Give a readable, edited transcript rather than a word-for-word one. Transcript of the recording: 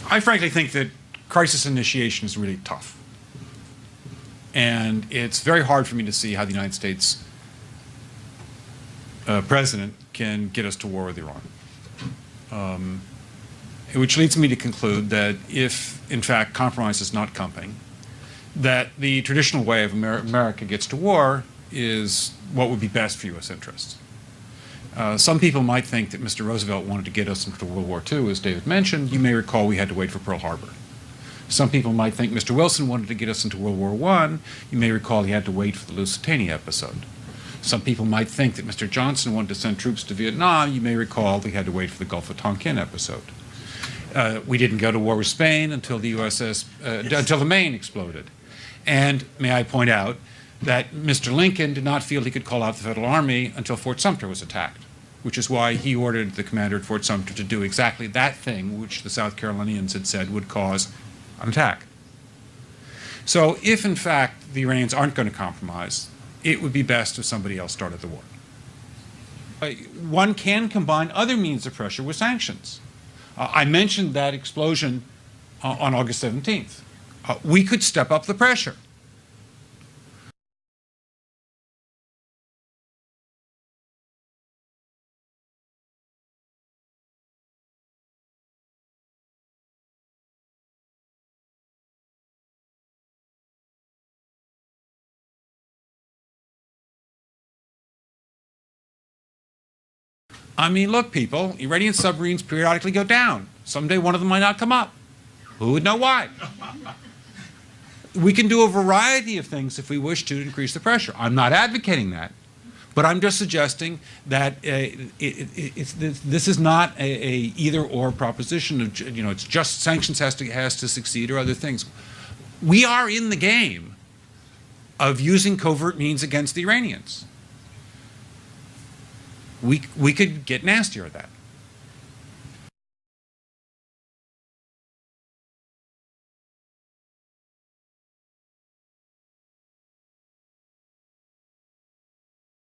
I frankly think that crisis initiation is really tough. And it's very hard for me to see how the United States president can get us to war with Iran. Which leads me to conclude that if, in fact, compromise is not coming, that the traditional way of America gets to war is what would be best for U.S. interests. Some people might think that Mr. Roosevelt wanted to get us into World War II, as David mentioned. You may recall we had to wait for Pearl Harbor. Some people might think Mr. Wilson wanted to get us into World War I. You may recall he had to wait for the Lusitania episode. Some people might think that Mr. Johnson wanted to send troops to Vietnam. You may recall he had to wait for the Gulf of Tonkin episode. We didn't go to war with Spain until the until the Maine exploded. And may I point out that Mr. Lincoln did not feel he could call out the Federal Army until Fort Sumter was attacked, which is why he ordered the commander at Fort Sumter to do exactly that thing which the South Carolinians had said would cause an attack. So if, in fact, the Iranians aren't going to compromise, it would be best if somebody else started the war. One can combine other means of pressure with sanctions. I mentioned that explosion on August 17th. We could step up the pressure. I mean, look, people, Iranian submarines periodically go down. Someday one of them might not come up. Who would know why? We can do a variety of things if we wish to increase the pressure. I'm not advocating that, but I'm just suggesting that this is not a either-or proposition of, it's just sanctions has to succeed or other things. We are in the game of using covert means against the Iranians. We could get nastier at that.